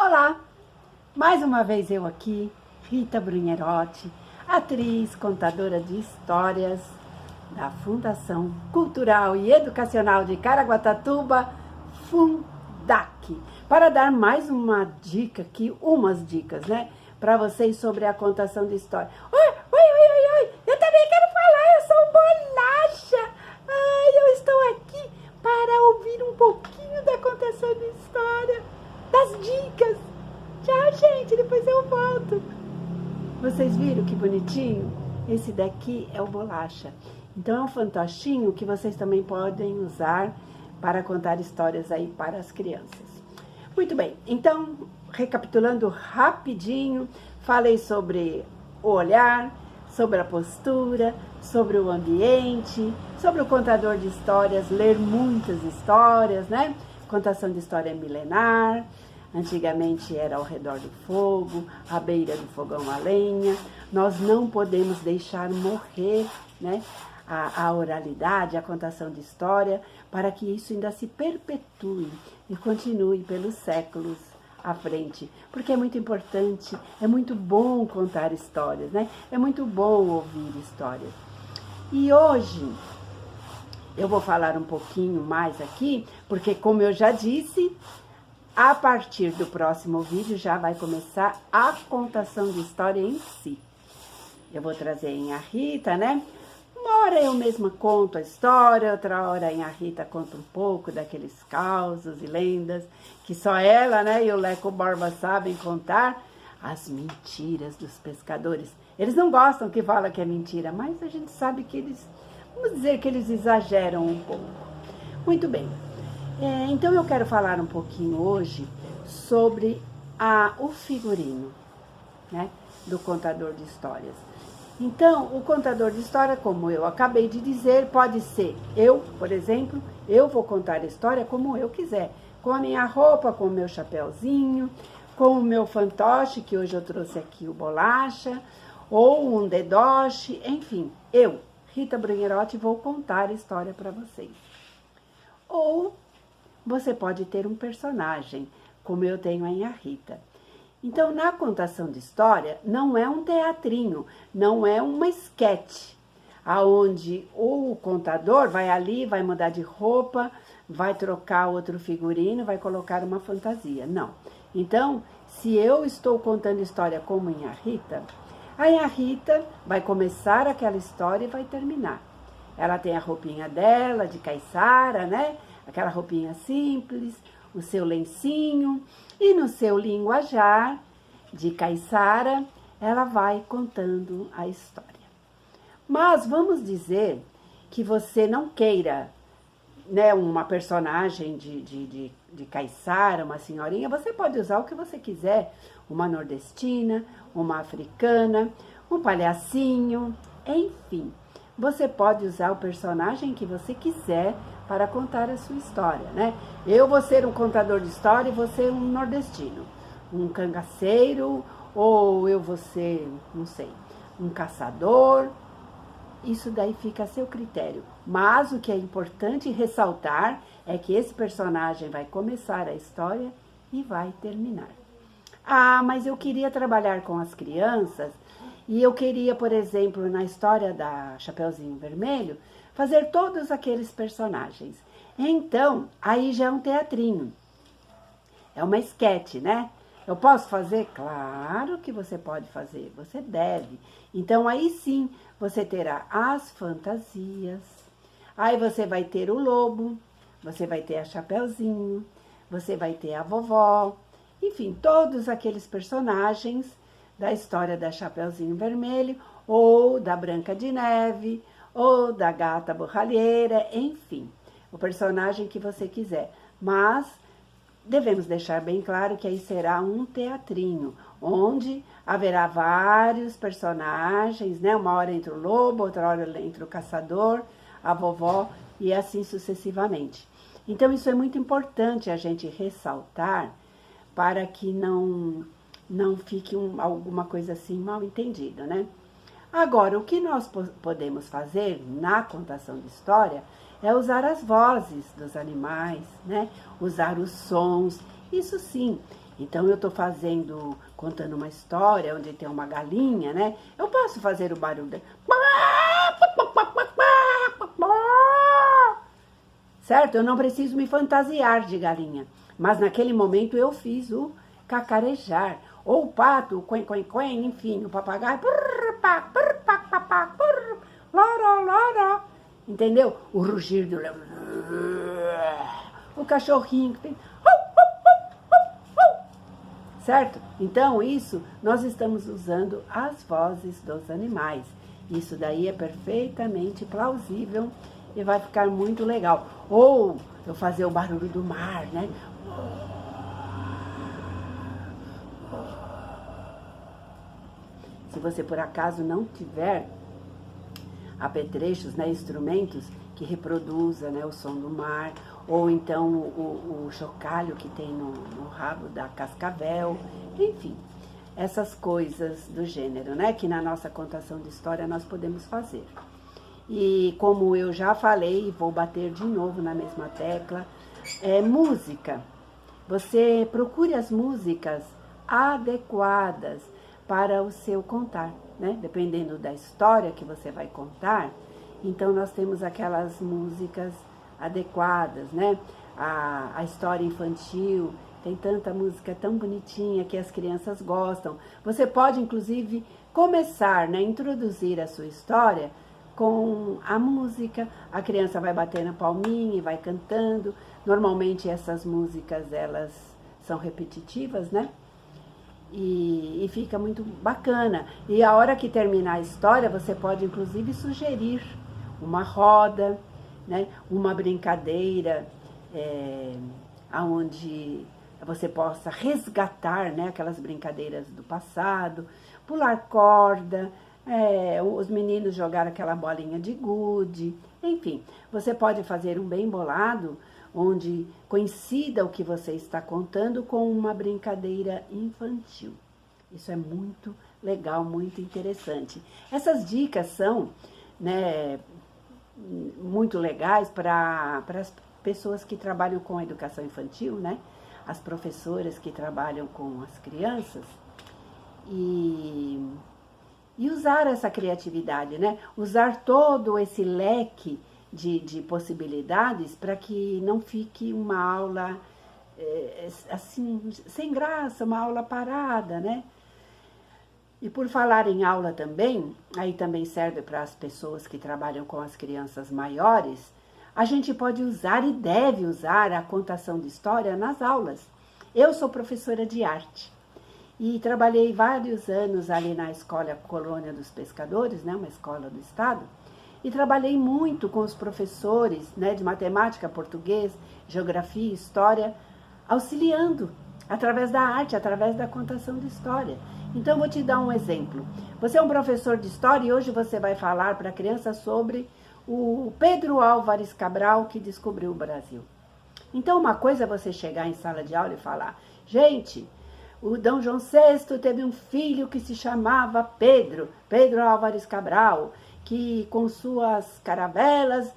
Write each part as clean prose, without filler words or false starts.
Olá, mais uma vez eu aqui, Rita Brunherotti, atriz, contadora de histórias da Fundação Cultural e Educacional de Caraguatatuba, Fundac, para dar mais uma dica aqui, umas dicas, né, para vocês sobre a contação de história. Oi, eu também quero falar, eu sou Bolacha, eu estou aqui para ouvir um pouquinho da contação de história, das dicas. Tchau, gente, depois eu volto. Vocês viram que bonitinho? Esse daqui é o Bolacha. Então é um fantochinho que vocês também podem usar para contar histórias aí para as crianças. Muito bem, então, recapitulando rapidinho, falei sobre o olhar, sobre a postura, sobre o ambiente, sobre o contador de histórias, ler muitas histórias, né? Contação de história milenar. Antigamente era ao redor do fogo, à beira do fogão a lenha. Nós não podemos deixar morrer, né, a oralidade, a contação de história, para que isso ainda se perpetue e continue pelos séculos à frente. Porque é muito importante, é muito bom contar histórias, né? É muito bom ouvir histórias. E hoje eu vou falar um pouquinho mais aqui, porque como eu já disse, a partir do próximo vídeo já vai começar a contação de história em si. Eu vou trazer a Rita, né? Uma hora eu mesma conto a história, outra hora a Rita conta um pouco daqueles causos e lendas que só ela, né, e o Leco Borba sabem contar. As mentiras dos pescadores. Eles não gostam que fala que é mentira, mas a gente sabe que eles, vamos dizer que eles exageram um pouco. Muito bem. Então eu quero falar um pouquinho hoje sobre o figurino, né, do contador de histórias. Então, o contador de história, como eu acabei de dizer, pode ser eu, por exemplo, eu vou contar a história como eu quiser, com a minha roupa, com o meu chapéuzinho, com o meu fantoche, que hoje eu trouxe aqui o Bolacha, ou um dedoche, enfim, eu, Rita Brunherotti, vou contar a história para vocês. Ou você pode ter um personagem, como eu tenho a Rita. Então, na contação de história, não é um teatrinho, não é uma esquete, aonde o contador vai ali, vai mudar de roupa, vai trocar outro figurino, vai colocar uma fantasia. Não. Então, se eu estou contando história como a Rita vai começar aquela história e vai terminar. Ela tem a roupinha dela, de caiçara, né? Aquela roupinha simples, o seu lencinho, e no seu linguajar de caiçara, ela vai contando a história. Mas vamos dizer que você não queira, né, uma personagem de caiçara, uma senhorinha, você pode usar o que você quiser, uma nordestina, uma africana, um palhacinho, enfim. Você pode usar o personagem que você quiser para contar a sua história, né? Eu vou ser um contador de história e você um nordestino, um cangaceiro, ou eu vou ser, não sei, um caçador. Isso daí fica a seu critério. Mas o que é importante ressaltar é que esse personagem vai começar a história e vai terminar. Mas eu queria trabalhar com as crianças e eu queria, por exemplo, na história da Chapeuzinho Vermelho, fazer todos aqueles personagens. Então, aí já é um teatrinho. É uma esquete, né? Eu posso fazer? Claro que você pode fazer, você deve. Então, aí sim, você terá as fantasias. Aí você vai ter o lobo, você vai ter a Chapeuzinho, você vai ter a vovó. Enfim, todos aqueles personagens da história da Chapeuzinho Vermelho, ou da Branca de Neve, ou da Gata Borralheira, enfim, o personagem que você quiser. Mas devemos deixar bem claro que aí será um teatrinho, onde haverá vários personagens, né? Uma hora entra o lobo, outra hora entra o caçador, a vovó e assim sucessivamente. Então isso é muito importante a gente ressaltar para que não fique alguma coisa assim mal entendida, né? Agora, o que nós podemos fazer na contação de história é usar as vozes dos animais, né? Usar os sons, isso sim. Então eu estou contando uma história onde tem uma galinha, né? Eu posso fazer o barulho dela. Certo? Eu não preciso me fantasiar de galinha. Mas naquele momento eu fiz o cacarejar. Ou o pato, o quen, quen, quen, enfim, o papagaio. Entendeu? O rugir do leão. O cachorrinho que tem. Certo? Então, isso, nós estamos usando as vozes dos animais. Isso daí é perfeitamente plausível e vai ficar muito legal. Ou eu fazer o barulho do mar, né? Se você por acaso não tiver apetrechos, né, instrumentos que reproduza, né, o som do mar, ou então o chocalho que tem no rabo da cascavel, enfim, essas coisas do gênero, né, que na nossa contação de história nós podemos fazer. E como eu já falei, e vou bater de novo na mesma tecla, música. Você procure as músicas adequadas para o seu contar, né? Dependendo da história que você vai contar, então nós temos aquelas músicas adequadas, né? A história infantil, tem tanta música tão bonitinha que as crianças gostam. Você pode, inclusive, começar, né? Introduzir a sua história com a música, a criança vai batendo palminha e vai cantando. Normalmente essas músicas, elas são repetitivas, né? E fica muito bacana. E a hora que terminar a história, você pode inclusive sugerir uma roda, né? Uma brincadeira, onde você possa resgatar, né? Aquelas brincadeiras do passado, pular corda, os meninos jogar aquela bolinha de gude, enfim. Você pode fazer um bem bolado, onde coincida o que você está contando com uma brincadeira infantil. Isso é muito legal, muito interessante. Essas dicas são, né, muito legais para as pessoas que trabalham com a educação infantil, né? As professoras que trabalham com as crianças e usar essa criatividade, né? Usar todo esse leque de possibilidades para que não fique uma aula assim, sem graça, uma aula parada, né? E por falar em aula também, aí também serve para as pessoas que trabalham com as crianças maiores, a gente pode usar e deve usar a contação de história nas aulas. Eu sou professora de arte e trabalhei vários anos ali na Escola Colônia dos Pescadores, né? Uma escola do estado. E trabalhei muito com os professores, né, de matemática, português, geografia, história, auxiliando através da arte, através da contação de história. Então, vou te dar um exemplo. Você é um professor de história e hoje você vai falar para a criança sobre o Pedro Álvares Cabral, que descobriu o Brasil. Então, uma coisa é você chegar em sala de aula e falar: gente, o D. João VI teve um filho que se chamava Pedro Álvares Cabral, que com suas caravelas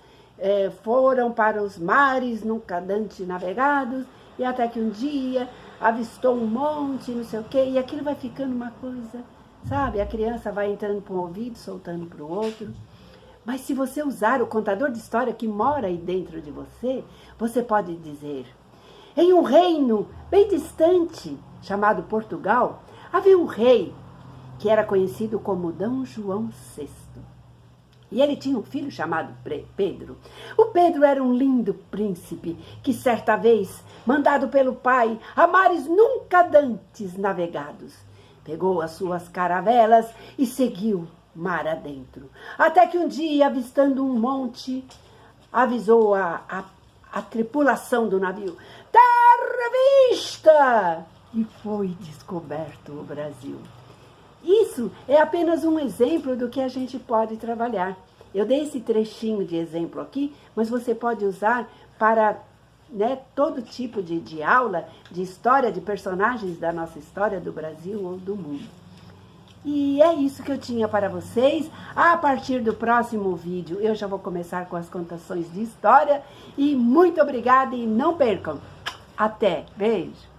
foram para os mares nunca antes navegados, e até que um dia avistou um monte, não sei o quê, e aquilo vai ficando uma coisa, sabe? A criança vai entrando para um ouvido, soltando para o outro. Mas se você usar o contador de história que mora aí dentro de você, você pode dizer: em um reino bem distante, chamado Portugal, havia um rei que era conhecido como D. João VI. E ele tinha um filho chamado Pedro. O Pedro era um lindo príncipe que, certa vez, mandado pelo pai a mares nunca dantes navegados, pegou as suas caravelas e seguiu mar adentro. Até que um dia, avistando um monte, avisou a tripulação do navio: terra vista! E foi descoberto o Brasil. Isso é apenas um exemplo do que a gente pode trabalhar. Eu dei esse trechinho de exemplo aqui, mas você pode usar para, né, todo tipo de aula, de história, de personagens da nossa história, do Brasil ou do mundo. E é isso que eu tinha para vocês. A partir do próximo vídeo, eu já vou começar com as contações de história. E muito obrigada e não percam. Até. Beijo.